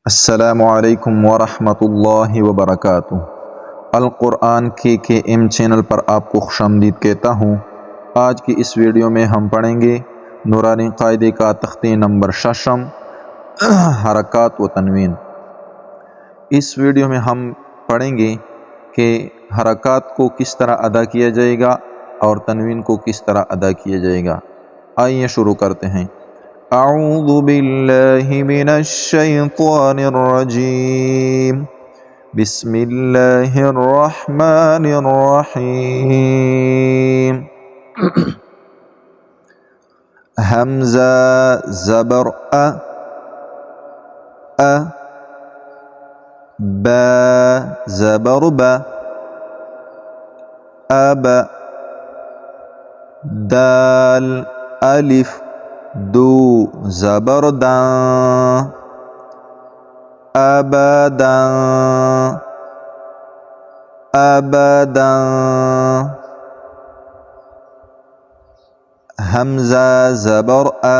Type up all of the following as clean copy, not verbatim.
अस्सलामु अलैकुम वरहमतुल्लाहि वबरकातुहू। अल कुरान के एम चैनल पर आपको खुशामदीद कहता हूँ। आज की इस वीडियो में हम पढ़ेंगे नूरानी कायदे का तख्ती नंबर 6 हरकत व तनवीन। इस वीडियो में हम पढ़ेंगे कि हरकत को किस तरह अदा किया जाएगा और तनवीन को किस तरह अदा किया जाएगा। आइए शुरू करते हैं। अऊज़ु बिल्लाहि मिनश शैतानिर रजीम। बिस्मिल्लाहिर रहमानिर रहीम। हमज़ा ज़बर अ बा ज़बर ब अब दाल अलिफ दू ज़बर दां अबदां अबदां। हमज़ा ज़बर अ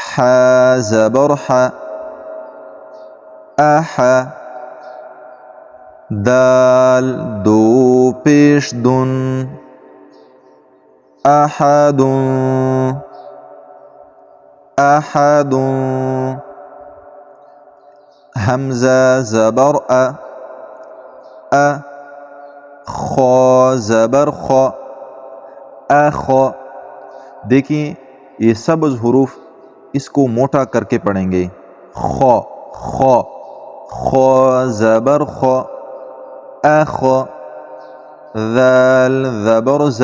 हा ज़बर ह अह दाल दो पेश दुन अहदुन अहदुन। हमज़ा ज़बर अ खो ज़बर खो अख। देखिए ये सब हुरूफ इसको मोटा करके पढ़ेंगे। खो खो खो ज़बर खो अख ज़ाल ज़बर ज़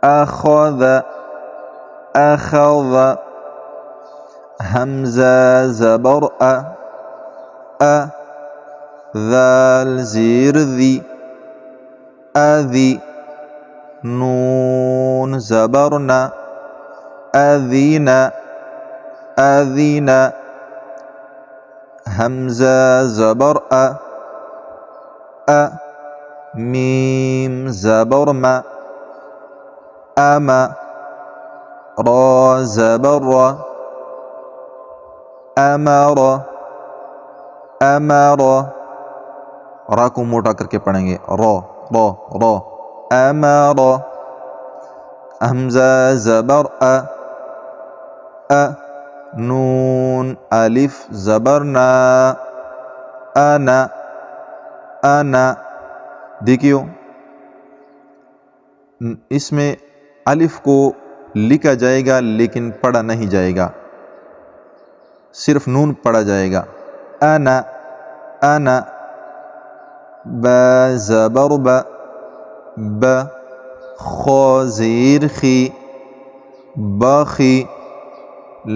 अख़ज़ अख़ज़। हमज़ा ज़बर अ ज़ाल ज़ीर ज़ी अज़ी नून ज़बर न अज़ीन अज़ीन। हमज़ा ज़बर अ मीम ज़बर म अमा रा ज़बर र अमर अमर। रा को मोटा करके पढ़ेंगे रो रो रो अमर। हमज़ा ज़बर अ नून अलिफ ज़बर ना अना अना। देखियो इसमें अलिफ को लिखा जाएगा लेकिन पढ़ा नहीं जाएगा, सिर्फ नून पढ़ा जाएगा। अना अना बा ज़बर ब ब खो ज़ीर खी बखी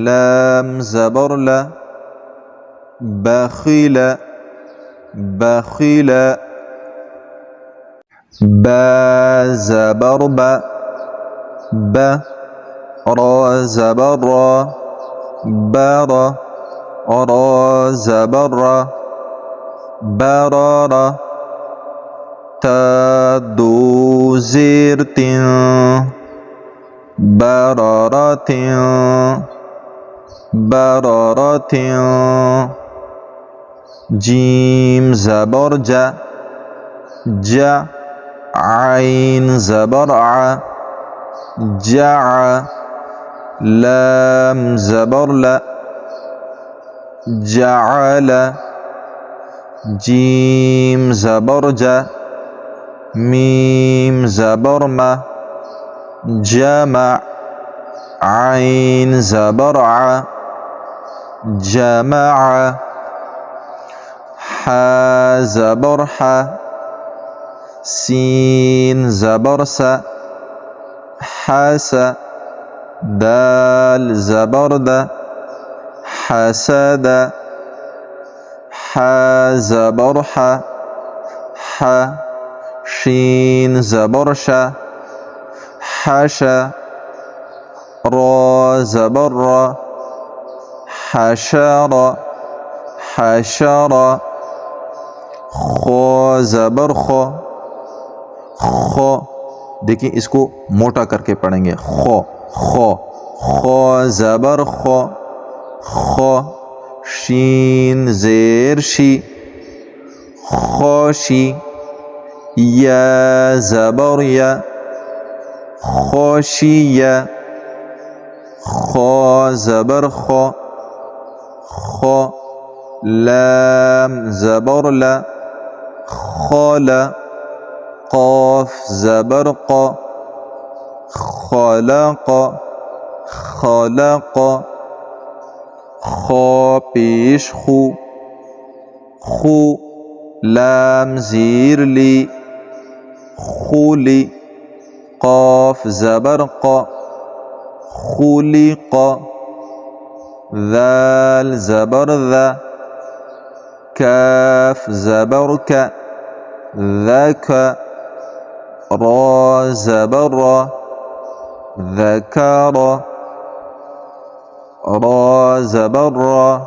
लाम ज़बर ल बखील बखील। बा ज़बर ब ब रा ज़बर रा बर रा ज़बर रा बरर। ता दो ज़ेर तिन बररतिन बररतिन। जीम ज़बर ज ज आइन ज़बर आ जअ लाम ज़बर ल जअल जीम ज़बर ज मीम ज़बर म जमा आइन ज़बर आ जमा। हा ज़बर ह सीन ज़बर स हस दाल ज़बर द हसद हा ज़बर ह ह शीन ज़बर श हश रा ज़बर र हशर हशर। खो ज़बर खो खो। देखिए इसको मोटा करके पढ़ेंगे खो खो खो ज़बर खो खो, शीन ज़ेर शी खोशी, या ज़बर या खोशिया, खो ज़बर खो खो, लाम ज़बर ला खोला, क़ाफ ज़बर क़ खलक़ खलक़, खो पेश खु खु, लाम ज़ीर ली खुली, क़ाफ ज़बर क़ खुलिक़, ذال ज़बर ذا, काफ ज़बर का ذक, را ज़बर را ذکر, را ज़बर را,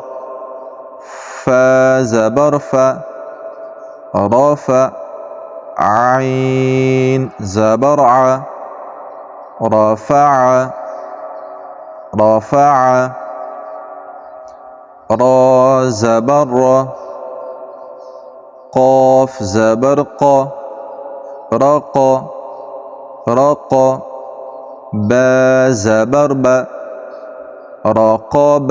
فا ज़बर فا رفع, عين ज़बर ع رفع رفع, را ज़बर را, قاف ज़बर ق رق رق, با ज़बर ب رقب,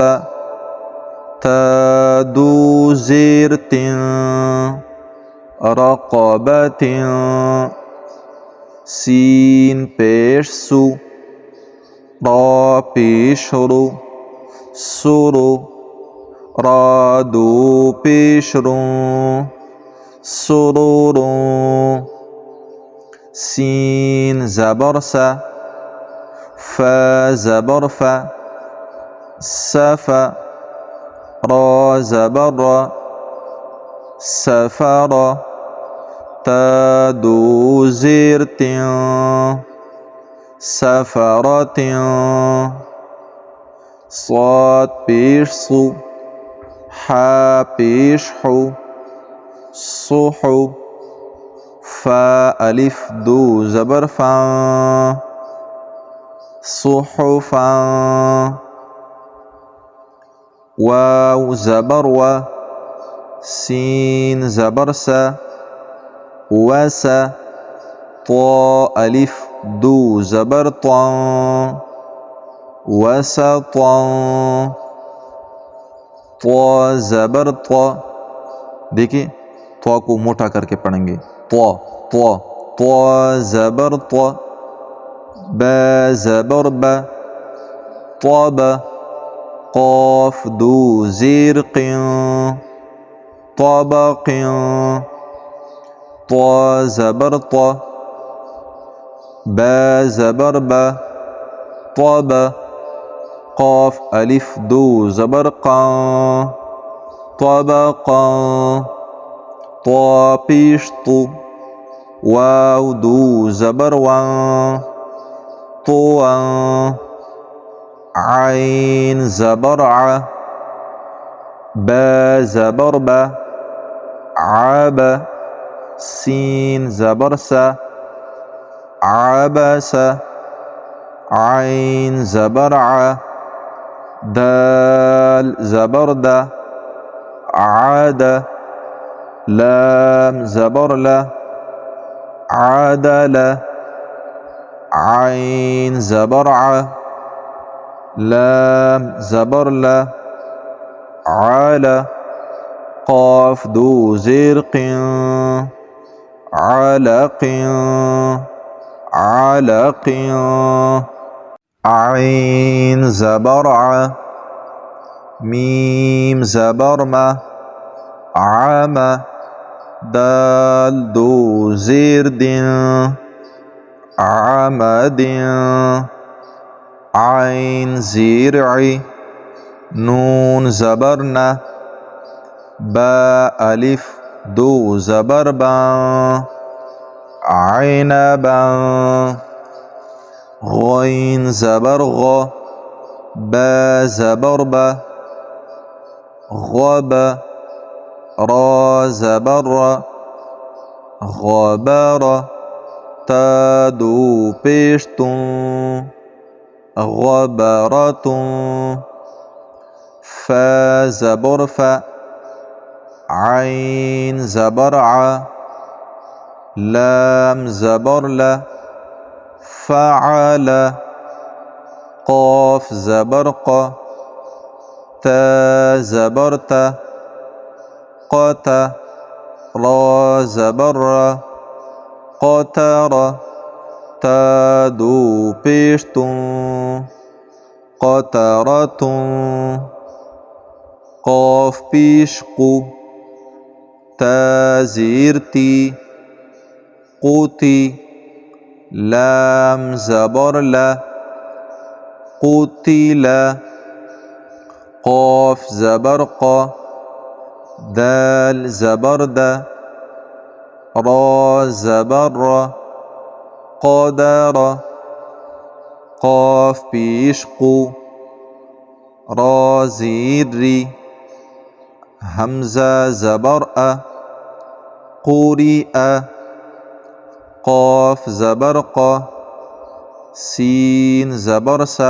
تا دو زیر تن رقبت, سین پیش سو را پیش رو سرو, را دو پیش رو سرور, سین ज़बर सा فا ज़बर فا सफ़ा, را ज़बर را सफ़र, تا दो ज़ेर त्यों सफ़रत, صاد पेश सु हा पेश हु सुहु, फा अलिफ दो ज़बर फा सुहुफा, वाव ज़बर वा, सीन ज़बर सा वसा, ता अलिफ दो ज़बर ता वसता, ता ज़बर ता, देखिए ता को मोटा करके पढ़ेंगे, ता ता ता ज़बर ता, बा ज़बर बा ताबा, क़ाफ दो ज़ेर क़िं ताबक़िं, ता ज़बर ता, बा ज़बर बा ताबा, क़ाफ अलिफ दो ज़बर क़ां ताबक़ां, ता पेश तु, वाव दो ज़बर वां तुआं, आइन ज़बर आ, बा ज़बर बा आब, सीन ज़बर सा आबसा, आइन ज़बर आ, दाल ज़बर दा आद, लाम ज़बर ला आदल, आइन ज़बर आ, लाम ज़बर ला आला, क़ाफ दो ज़ेर क़िं आलक़िं आलक़िं, आइन ज़बर आ, मीम ज़बर मा आमा, दाल दो ज़ेर दिन आमदिन, आइन ज़ेर आई, नून ज़बर ना, बा अलिफ दो ज़बर बा आइनबा, गइन ज़बर ग, बा ज़बर बा गब, रा ज़बर रा गबर, ता दो पेश तुं غبرة فا زبر ف عين زبر ع لام زبر ل فعل قاف زبر ق تا زبر ت قت را زبر ر قتر تا دو پیشتون قطرة قاف پیش قو تا زیر تی قوتی لام زبر ل قتل قاف زبر ق دال زبر د را زبر ر قدر قاف پیش قو را زیر ری همزه زبر ا قریء قاف زبر ق سین زبر س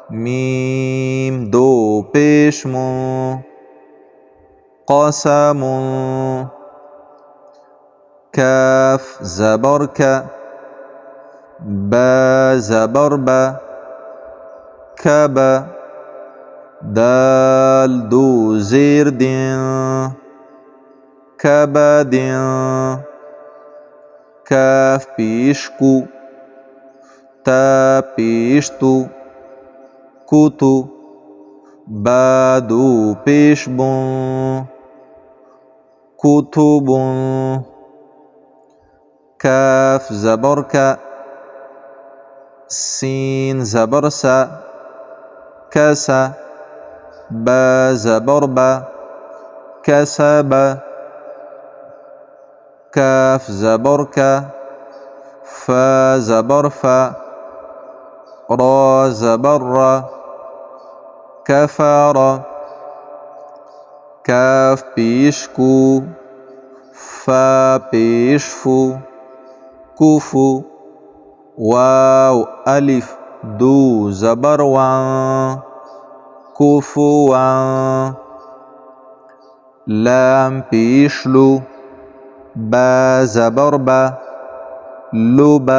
میم دو پیش مو قسم کاف زبر ک با زبر ب کب دال دو زیر دین کبدین کاف پیش کو تا پیش تو کوتو با دو پیش بون کتبون کاف زبر ک سین زبر س کس با زبر ب کسب کاف زبر ک فا زبر ف را زبر ر کفر کاف پیش کو فا پیش فو کوفو واو الف دو زبر وان کوفو وان لام پیش لو با زبر ب لب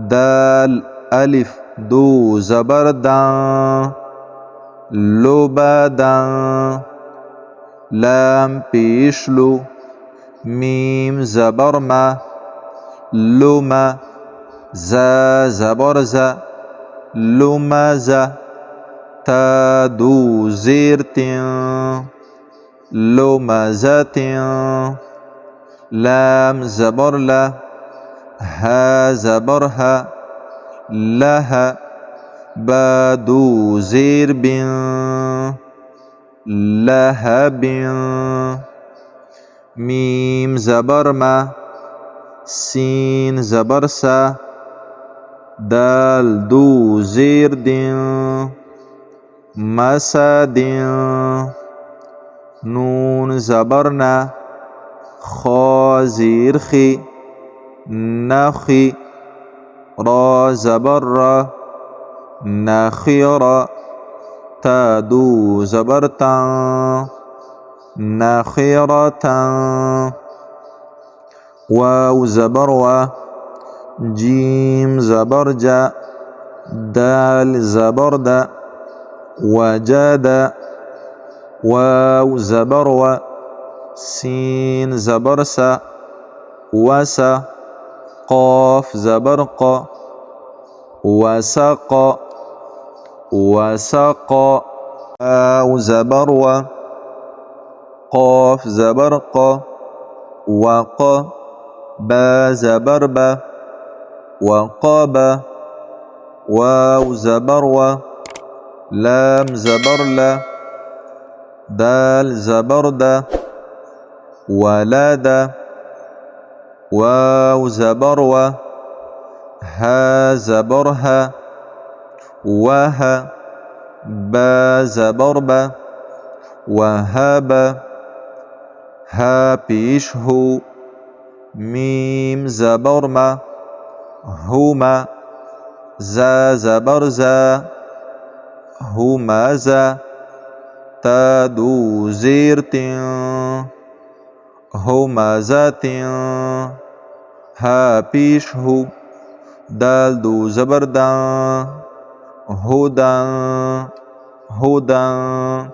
دال الف دو زبر دان لبدان لام پیش لو میم زبر ما لما زا زبر ز لمز تا دو زیر تین لمزتین لام زبر ل ها زبر ها له با دو زیر بین لهب میم زبر ما سین زبر س دال دو زیر دین مسدین نون زبر ن خا زیر خی نخی را زبر را نخیر تا دو زبر تا نخیرتا واو زبر و جیم زبر جا دال زبر دا وجد واو زبر و سین زبر س وس قاف زبر ق وسق وسق واو زبر و قاف زبر ق وق با زبر ب وقب واو زبر و لام زبر ل دال زبر د ولد واو زبر و ها زبر ها وه با زبر ب وهب ها پیش هو میم زبر ما هما ज़ा ज़बर ज़ा, हुमज़ा, ता दू ज़ेर तिं, हुमज़तिं, हा पेश हु, दाल दू ज़बर दां, हुदां, हुदां।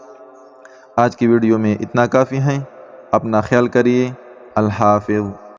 आज की वीडियो में इतना काफ़ी है। अपना ख्याल करिए। अल्लाह हाफ़िज़।